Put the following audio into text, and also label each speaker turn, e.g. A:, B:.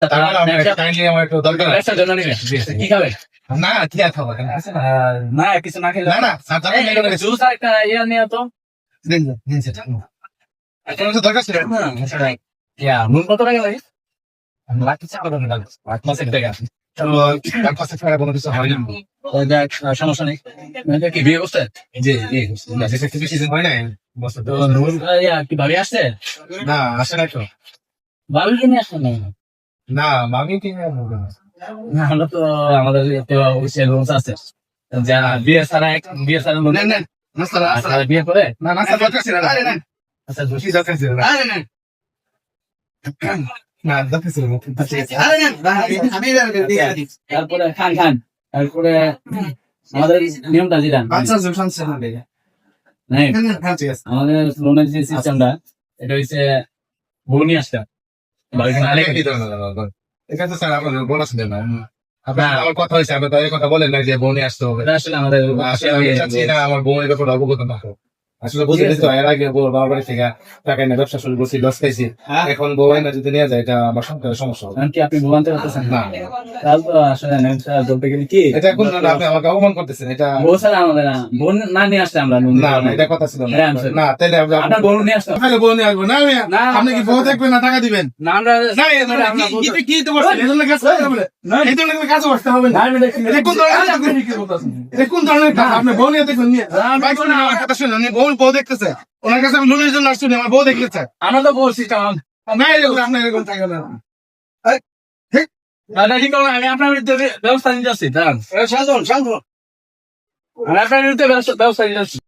A: আমার একটু দরকার
B: ব্যবসার জন্য নিবে কি খাবে
A: না কি আর খাবো
B: না কিছু না খেলে
A: না
B: জুস আর একটা ইয়া নিয়ে তো
A: দরকার ছিল
B: ইয়া নুন কত টাকা লাগে লাখ কিছু কত টাকা লাখ মাসের টাকা সমস্যা নেই কি বিয়ে করছে
A: হয় নাই
B: তো নুন কি ভাবি আসছে
A: না আসে না তো
B: ভাবি কিনে আসছে না
A: না মামি কি
B: আমরা তো আমাদের রুলস আছে যা বিয়ে ছাড়া বিয়ে ছাড়া বিয়ে করে
A: না না দরকার ছিল
B: আচ্ছা
A: কি দরকার ছিল না দরকার ছিল
B: তারপরে খান তারপরে আমাদের নিয়মটা যেটা নাই আমাদের লোনের যে সিস্টেমটা এটা হচ্ছে বউ নিয়ে আসতে
A: এখানে স্যার আপনার বোনাস দেন না আমার কথা হয়েছে আপনি তো এই কথা বলেন না যে বোনে আসতে হবে
B: আসলে আমাদের
A: আমার বউ এর ব্যাপারে অবগত না আসলে বুঝলি তো এর আগে বউ বাবার বাড়ি থেকে টাকা এনে ব্যবসা শুরু করছি লস খাইছি এখন বউ এনে যদি নিয়ে যায় এটা আমার সংসারের সমস্যা হবে
B: কি আপনি বউ আনতে পারতেছেন
A: না
B: তাহলে তো আসলে বলতে গেলে কি
A: এটা কোন আপনি আমাকে অপমান করতেছেন এটা
B: বউ ছাড়া আমাদের না বোন না নিয়ে আসলে আমরা
A: না এটা কথা ছিল না তাহলে
B: আপনার বউ নিয়ে আসতে
A: তাহলে বউ নিয়ে আসবো না আপনি কি বউ দেখবেন না টাকা দিবেন
B: না আমরা
A: কি তো বলছেন এই ধরনের কাজ করতে হবে এই ধরনের কাজ করতে হবে না এটা কোন ধরনের এটা কোন ধরনের কাজ আপনি বউ নিয়ে দেখবেন নিয়ে আমার কথা শুনুন বউ দেখতেছে ওনার কাছে আমি লোনের জন্য আসছি আমার বউ দেখতেছে
B: আমরা তো বলছি
A: না এরকম আপনার এরকম থাকে না
B: ঠিক করলাম আমি আপনার বিরুদ্ধে ব্যবস্থা নিতে আসছি দাঁড়ান
A: শান্ত
B: আমি আপনার বিরুদ্ধে ব্যবস্থা নিতে আসছি